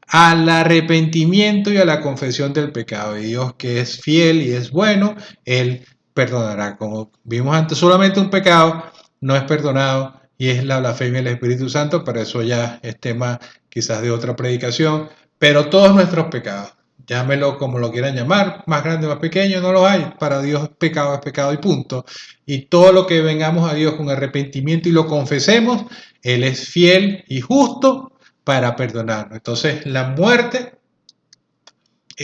al arrepentimiento y a la confesión del pecado. Y Dios, que es fiel y es bueno, Él perdonará. Como vimos antes, solamente un pecado no es perdonado, y es la blasfemia del Espíritu Santo, pero eso ya es tema quizás de otra predicación. Pero todos nuestros pecados, llámelo como lo quieran llamar, más grande, más pequeño, no lo hay. Para Dios es pecado y punto. Y todo lo que vengamos a Dios con arrepentimiento y lo confesemos, Él es fiel y justo para perdonarnos. Entonces la muerte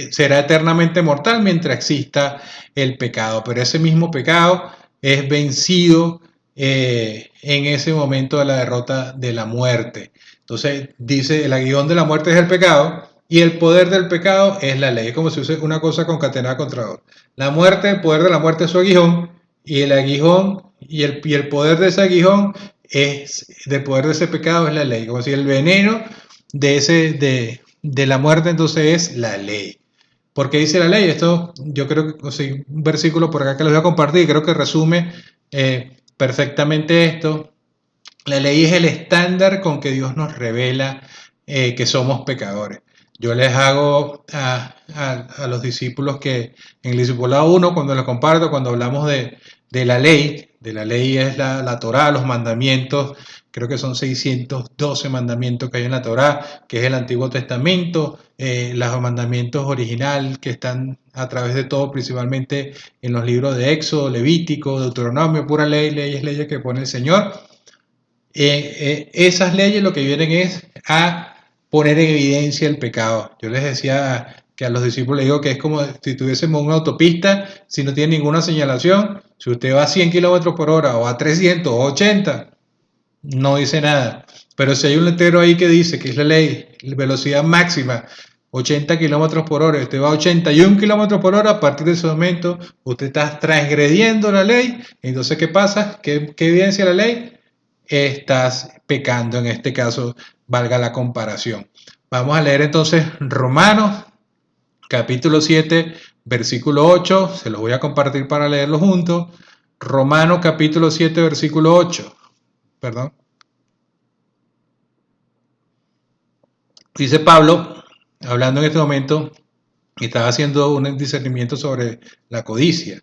será eternamente mortal mientras exista el pecado, pero ese mismo pecado es vencido en ese momento de la derrota de la muerte. Entonces dice, el aguijón de la muerte es el pecado y el poder del pecado es la ley. Es como si fuese una cosa concatenada contra otra. La muerte, el poder de la muerte es su aguijón y el aguijón y el poder de ese aguijón es, del poder de ese pecado es la ley. Como si el veneno de la muerte entonces es la ley. ¿Por qué dice la ley? Esto yo creo que, o sea, un versículo por acá que les voy a compartir, creo que resume perfectamente esto. La ley es el estándar con que Dios nos revela que somos pecadores. Yo les hago a los discípulos que en el discipulado 1, cuando les comparto, cuando hablamos de la ley es la Torá, los mandamientos, creo que son 612 mandamientos que hay en la Torá, que es el Antiguo Testamento, los mandamientos original que están a través de todo, principalmente en los libros de Éxodo, Levítico, Deuteronomio, pura ley, leyes que pone el Señor. Esas leyes lo que vienen es a poner en evidencia el pecado. Yo les decía que a los discípulos les digo que es como si tuviésemos una autopista, si no tiene ninguna señalación, si usted va a 100 kilómetros por hora o a 300 o 80, no dice nada. Pero si hay un letrero ahí que dice que es la ley, velocidad máxima, 80 kilómetros por hora, usted va a 81 kilómetros por hora, a partir de ese momento usted está transgrediendo la ley. Entonces, ¿qué pasa? ¿Qué evidencia la ley? Estás pecando, en este caso, valga la comparación. Vamos a leer entonces Romanos, capítulo 7, versículo 8, se los voy a compartir para leerlo juntos. Romanos, capítulo 7, versículo 8, perdón. Dice Pablo, hablando en este momento, y estaba haciendo un discernimiento sobre la codicia.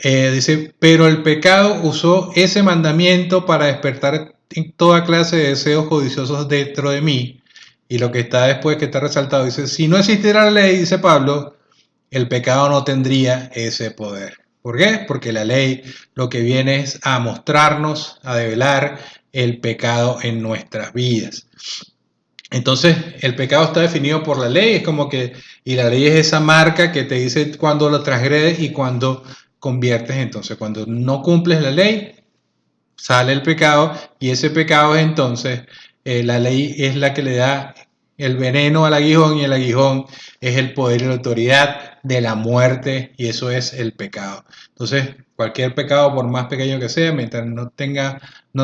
Dice, pero el pecado usó ese mandamiento para despertar toda clase de deseos codiciosos dentro de mí. Y lo que está después, que está resaltado, dice, si no existiera la ley, dice Pablo, el pecado no tendría ese poder. ¿Por qué? Porque la ley lo que viene es a mostrarnos, a develar el pecado en nuestras vidas. Entonces, el pecado está definido por la ley, es como que, y la ley es esa marca que te dice cuando lo transgredes y cuando conviertes. Entonces, cuando no cumples la ley, sale el pecado, y ese pecado es entonces, la ley es la que le da el veneno al aguijón, y el aguijón es el poder y la autoridad de la muerte, y eso es el pecado. Entonces, cualquier pecado, por más pequeño que sea, mientras no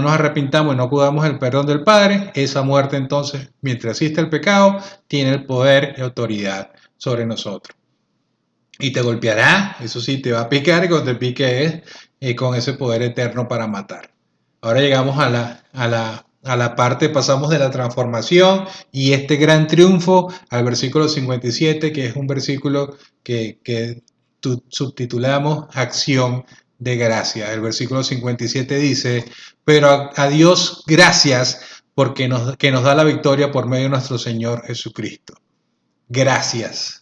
nos arrepintamos y no acudamos el perdón del Padre, esa muerte entonces, mientras existe el pecado, tiene el poder y autoridad sobre nosotros. Y te golpeará, eso sí, te va a picar, y cuando te pique es con ese poder eterno para matar. Ahora llegamos a la parte, pasamos de la transformación y este gran triunfo al versículo 57, que es un versículo que subtitulamos Acción de Gracia. El versículo 57 dice, pero a Dios gracias porque que nos da la victoria por medio de nuestro Señor Jesucristo. Gracias.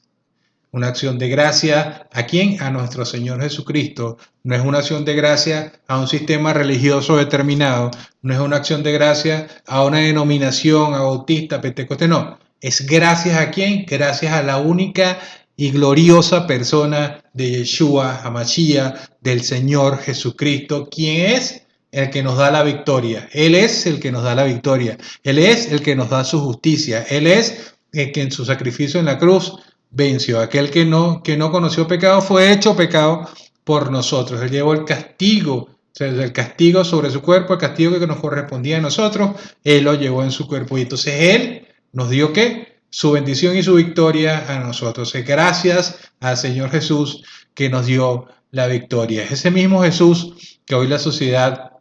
Una acción de gracia, ¿a quién? A nuestro Señor Jesucristo. No es una acción de gracia a un sistema religioso determinado, no es una acción de gracia a una denominación, a bautista, pentecostés, no. Es gracias a quién? Gracias a la única y gloriosa persona de Yeshua, Hamashiach, del Señor Jesucristo, quien es el que nos da la victoria. Él es el que nos da la victoria. Él es el que nos da su justicia. Él es el que en su sacrificio en la cruz venció. Aquel que no conoció pecado fue hecho pecado por nosotros. Él llevó el castigo, o sea, el castigo sobre su cuerpo, el castigo que nos correspondía a nosotros, Él lo llevó en su cuerpo. Y entonces Él nos dio ¿qué? Su bendición y su victoria a nosotros. Gracias al Señor Jesús que nos dio la victoria. Es ese mismo Jesús que hoy la sociedad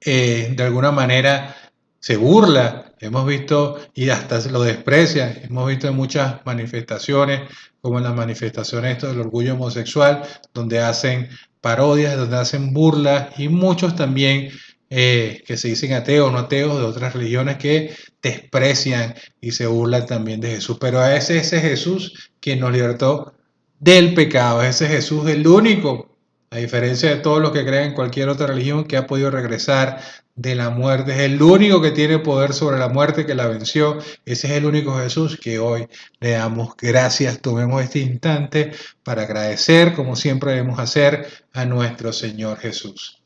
de alguna manera se burla, hemos visto y hasta lo desprecia, hemos visto en muchas manifestaciones, como en las manifestaciones del orgullo homosexual, donde hacen parodias, donde hacen burlas, y muchos también que se dicen ateos, no ateos, de otras religiones que desprecian y se burlan también de Jesús. Pero a ese Jesús quien nos libertó del pecado, ese Jesús el único, a diferencia de todos los que creen en cualquier otra religión, que ha podido regresar de la muerte. Es el único que tiene poder sobre la muerte, que la venció. Ese es el único Jesús que hoy le damos gracias. Tomemos este instante para agradecer, como siempre debemos hacer, a nuestro Señor Jesús.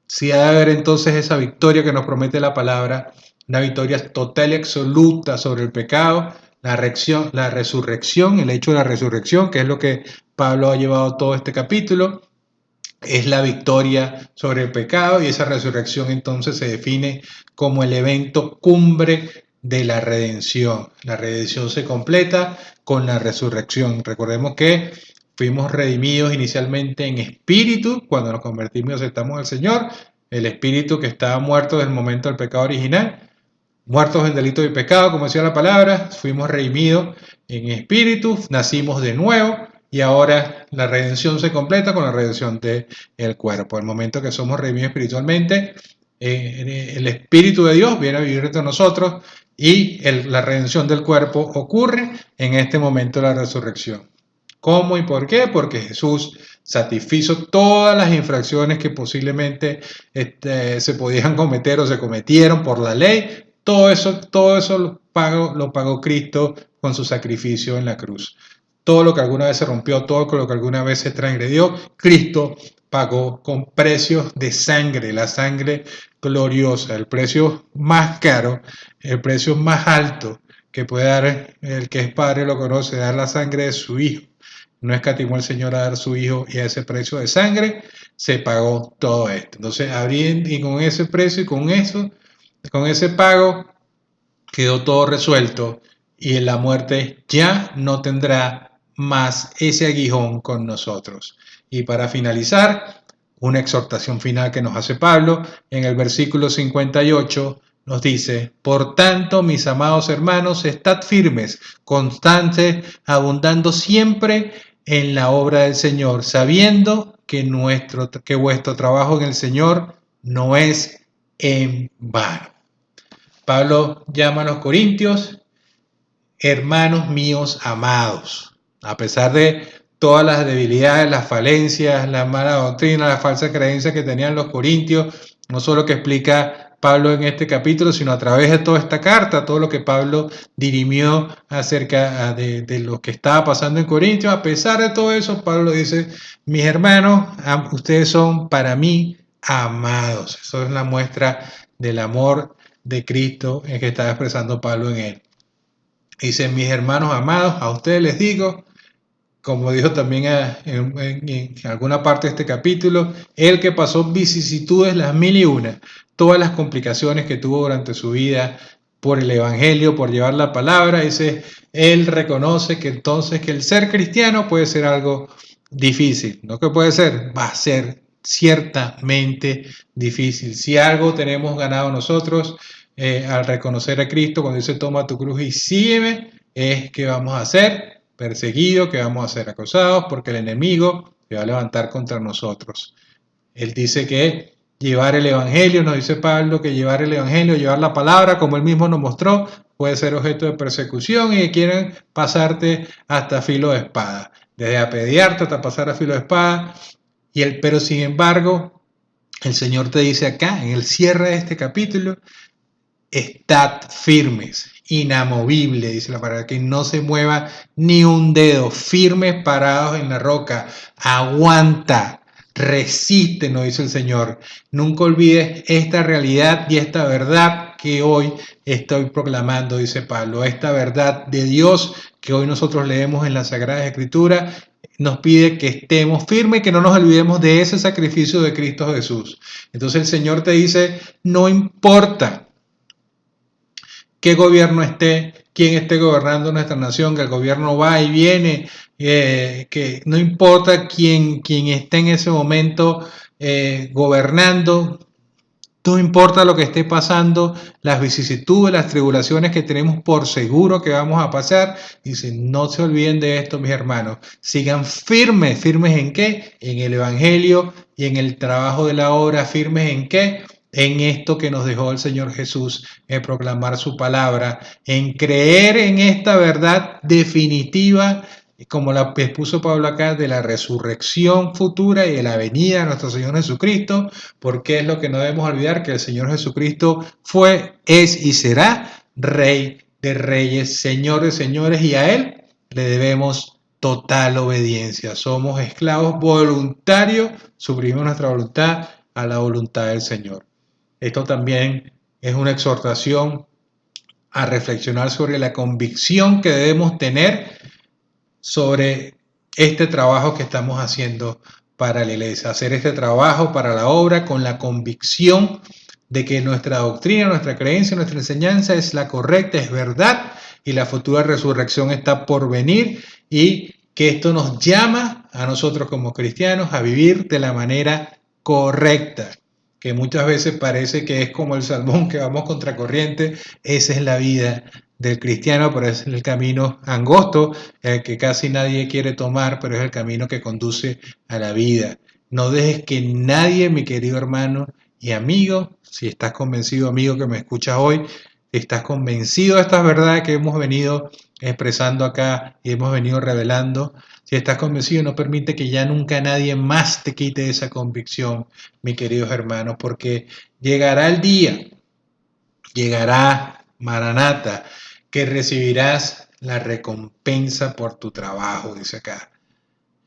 Si ha de haber entonces esa victoria que nos promete la palabra, una victoria total y absoluta sobre el pecado, la resurrección, el hecho de la resurrección, que es lo que Pablo ha llevado todo este capítulo, es la victoria sobre el pecado, y esa resurrección entonces se define como el evento cumbre de la redención. La redención se completa con la resurrección. Recordemos que fuimos redimidos inicialmente en espíritu cuando nos convertimos y aceptamos al Señor, el espíritu que estaba muerto desde el momento del pecado original, muertos en delito y pecado, como decía la palabra, fuimos redimidos en espíritu, nacimos de nuevo, y ahora la redención se completa con la redención del cuerpo. El momento que somos redimidos espiritualmente, el Espíritu de Dios viene a vivir entre nosotros, y la redención del cuerpo ocurre en este momento de la resurrección. ¿Cómo y por qué? Porque Jesús satisfizo todas las infracciones que posiblemente se podían cometer o se cometieron por la ley. Todo eso lo pagó Cristo con su sacrificio en la cruz. Todo lo que alguna vez se rompió, todo lo que alguna vez se transgredió, Cristo pagó con precios de sangre, la sangre gloriosa, el precio más caro, el precio más alto que puede dar el que es padre, lo conoce, dar la sangre de su hijo. No escatimó el Señor a dar su hijo, y a ese precio de sangre se pagó todo esto. Entonces, y con ese precio y con eso, con ese pago, quedó todo resuelto, y la muerte ya no tendrá más ese aguijón con nosotros. Y para finalizar, una exhortación final que nos hace Pablo en el versículo 58. Nos dice: por tanto, mis amados hermanos, estad firmes, constantes, abundando siempre en la obra del Señor, sabiendo que vuestro trabajo en el Señor no es en vano. Pablo llama a los corintios hermanos míos amados, a pesar de todas las debilidades, las falencias, la mala doctrina, las falsas creencias que tenían los corintios, no solo que explica Pablo en este capítulo, sino a través de toda esta carta, todo lo que Pablo dirimió acerca de lo que estaba pasando en Corintios. A pesar de todo eso, Pablo dice: mis hermanos, ustedes son para mí amados. Eso es la muestra del amor de Cristo en que estaba expresando Pablo en él. Dice: mis hermanos amados, a ustedes les digo, como dijo también en alguna parte de este capítulo, el que pasó vicisitudes las mil y una, todas las complicaciones que tuvo durante su vida por el evangelio, por llevar la palabra. Dice, él reconoce que entonces que el ser cristiano puede ser algo difícil. ¿No que puede ser? Va a ser ciertamente difícil. Si algo tenemos ganado nosotros al reconocer a Cristo, cuando dice toma tu cruz y sígueme, es que vamos a ser perseguidos, que vamos a ser acosados, porque el enemigo se va a levantar contra nosotros. Él dice que llevar el evangelio, nos dice Pablo, que llevar el evangelio, llevar la palabra, como él mismo nos mostró, puede ser objeto de persecución, y que quieren pasarte hasta filo de espada, desde apedrearte hasta pasar a filo de espada. Pero sin embargo, el Señor te dice acá, en el cierre de este capítulo: estad firmes, inamovible, dice la palabra, que no se mueva ni un dedo, firmes parados en la roca, aguanta, resiste, nos dice el Señor. Nunca olvides esta realidad y esta verdad que hoy estoy proclamando, dice Pablo, esta verdad de Dios que hoy nosotros leemos en la Sagrada Escritura. Nos pide que estemos firmes, que no nos olvidemos de ese sacrificio de Cristo Jesús. Entonces el Señor te dice: no importa qué gobierno esté, quién esté gobernando nuestra nación, que el gobierno va y viene, que no importa quién esté en ese momento gobernando, no importa lo que esté pasando, las vicisitudes, las tribulaciones que tenemos por seguro que vamos a pasar. Dice: no se olviden de esto, mis hermanos. Sigan firmes. ¿Firmes en qué? En el evangelio y en el trabajo de la obra. ¿Firmes en qué? En esto que nos dejó el Señor Jesús, en proclamar su palabra, en creer en esta verdad definitiva, como la expuso Pablo acá, de la resurrección futura y de la venida de nuestro Señor Jesucristo, porque es lo que no debemos olvidar, que el Señor Jesucristo fue, es y será Rey de reyes, Señor de señores, y a Él le debemos total obediencia. Somos esclavos voluntarios, suprimimos nuestra voluntad a la voluntad del Señor. Esto también es una exhortación a reflexionar sobre la convicción que debemos tener sobre este trabajo que estamos haciendo para la iglesia, hacer este trabajo para la obra con la convicción de que nuestra doctrina, nuestra creencia, nuestra enseñanza es la correcta, es verdad, y la futura resurrección está por venir, y que esto nos llama a nosotros como cristianos a vivir de la manera correcta, que muchas veces parece que es como el salmón que vamos contracorriente. Esa es la vida del cristiano, pero es el camino angosto, el que casi nadie quiere tomar, pero es el camino que conduce a la vida. No dejes que nadie, mi querido hermano y amigo, si estás convencido, amigo que me escuchas hoy, si estás convencido de estas verdades que hemos venido expresando acá y hemos venido revelando, si estás convencido, no permite que ya nunca nadie más te quite esa convicción, mis queridos hermanos, porque llegará el día, llegará Maranata, que recibirás la recompensa por tu trabajo, dice acá.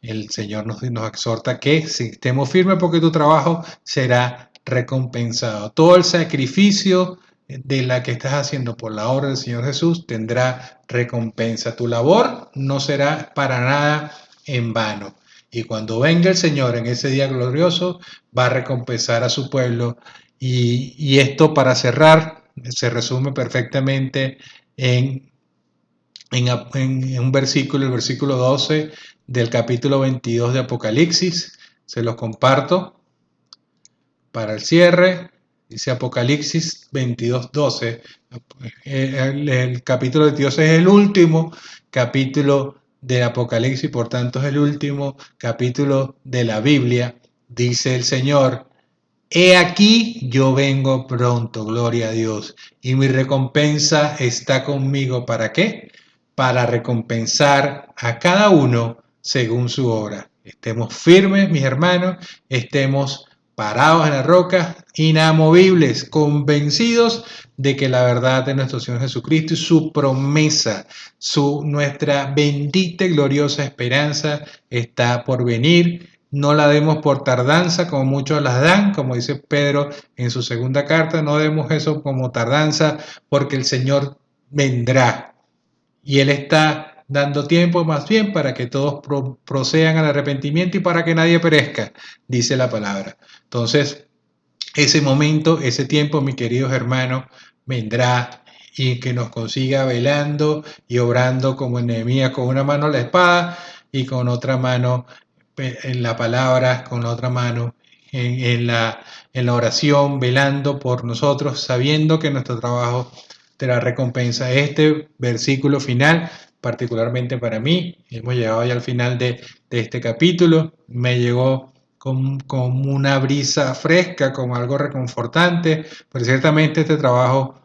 El Señor nos exhorta que estemos firmes porque tu trabajo será recompensado. Todo el sacrificio de la que estás haciendo por la obra del Señor Jesús tendrá recompensa. Tu labor no será para nada en vano. Y cuando venga el Señor en ese día glorioso, va a recompensar a su pueblo. Y esto, para cerrar, se resume perfectamente en un versículo, el versículo 12 del capítulo 22 de Apocalipsis. Se los comparto para el cierre. Dice Apocalipsis 22:12. El capítulo 22 es el último capítulo de Apocalipsis, por tanto es el último capítulo de la Biblia. Dice el Señor: he aquí yo vengo pronto, gloria a Dios, y mi recompensa está conmigo. ¿Para qué? Para recompensar a cada uno según su obra. Estemos firmes, mis hermanos, estemos parados en la roca, inamovibles, convencidos de que la verdad de nuestro Señor Jesucristo y su promesa, nuestra bendita y gloriosa esperanza está por venir. No la demos por tardanza como muchos las dan, como dice Pedro en su segunda carta, no demos eso como tardanza porque el Señor vendrá y Él está dando tiempo más bien para que todos procedan al arrepentimiento y para que nadie perezca, dice la palabra. Entonces, ese momento, ese tiempo, mis queridos hermanos, vendrá y que nos consiga velando y obrando como en Nehemías, con una mano la espada y con otra mano en la palabra, con la otra mano en la oración, velando por nosotros, sabiendo que nuestro trabajo tendrá recompensa. Este versículo final, particularmente para mí, hemos llegado ya al final de este capítulo, me llegó con una brisa fresca, como algo reconfortante, pero ciertamente este trabajo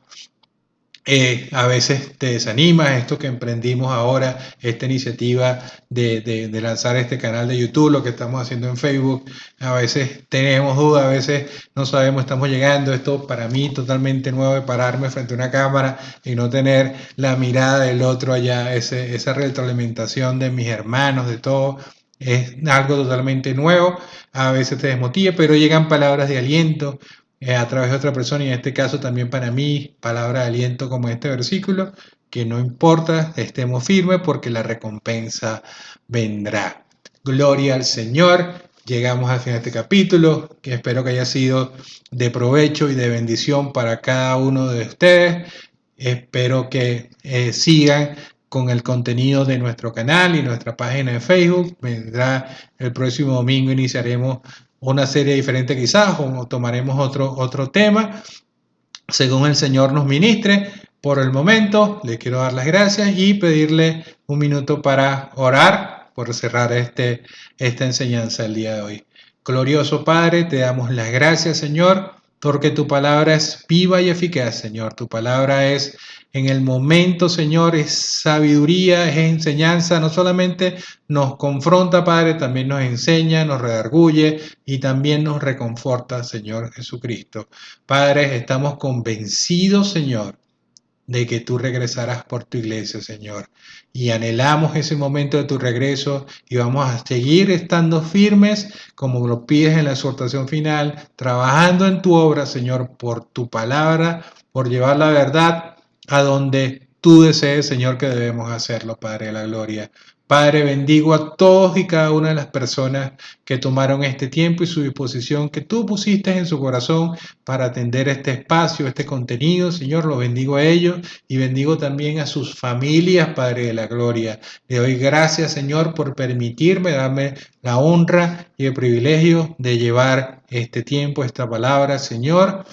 a veces te desanima. Esto que emprendimos ahora, esta iniciativa de lanzar este canal de YouTube, lo que estamos haciendo en Facebook, a veces tenemos dudas, a veces no sabemos, estamos llegando. Esto para mí totalmente nuevo, de pararme frente a una cámara y no tener la mirada del otro allá, esa retroalimentación de mis hermanos, de todo. Es algo totalmente nuevo, a veces te desmotiva, pero llegan palabras de aliento a través de otra persona, y en este caso también para mí, palabra de aliento como este versículo, que no importa, estemos firmes porque la recompensa vendrá. Gloria al Señor. Llegamos al final de este capítulo, que espero que haya sido de provecho y de bendición para cada uno de ustedes. Espero que sigan con el contenido de nuestro canal y nuestra página de Facebook. Vendrá el próximo domingo, iniciaremos una serie diferente quizás, o tomaremos otro tema, según el Señor nos ministre. Por el momento, le quiero dar las gracias y pedirle un minuto para orar por cerrar esta enseñanza el día de hoy. Glorioso Padre, te damos las gracias, Señor, porque tu palabra es viva y eficaz, Señor. Tu palabra es en el momento, Señor, es sabiduría, es enseñanza. No solamente nos confronta, Padre, también nos enseña, nos redarguye y también nos reconforta, Señor Jesucristo. Padre, estamos convencidos, Señor, de que tú regresarás por tu iglesia, Señor. Y anhelamos ese momento de tu regreso y vamos a seguir estando firmes como lo pides en la exhortación final, trabajando en tu obra, Señor, por tu palabra, por llevar la verdad a donde tú desees, Señor, que debemos hacerlo, Padre de la Gloria. Padre, bendigo a todos y cada una de las personas que tomaron este tiempo y su disposición que tú pusiste en su corazón para atender este espacio, este contenido. Señor, lo bendigo a ellos y bendigo también a sus familias, Padre de la Gloria. Le doy gracias, Señor, por permitirme, darme la honra y el privilegio de llevar este tiempo, esta palabra, Señor.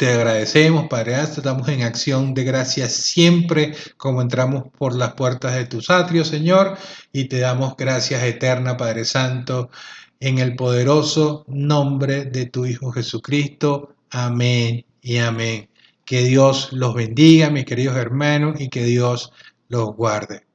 Te agradecemos, Padre Alto, estamos en acción de gracias siempre como entramos por las puertas de tus atrios, Señor, y te damos gracias eterna, Padre Santo, en el poderoso nombre de tu Hijo Jesucristo. Amén y amén. Que Dios los bendiga, mis queridos hermanos, y que Dios los guarde.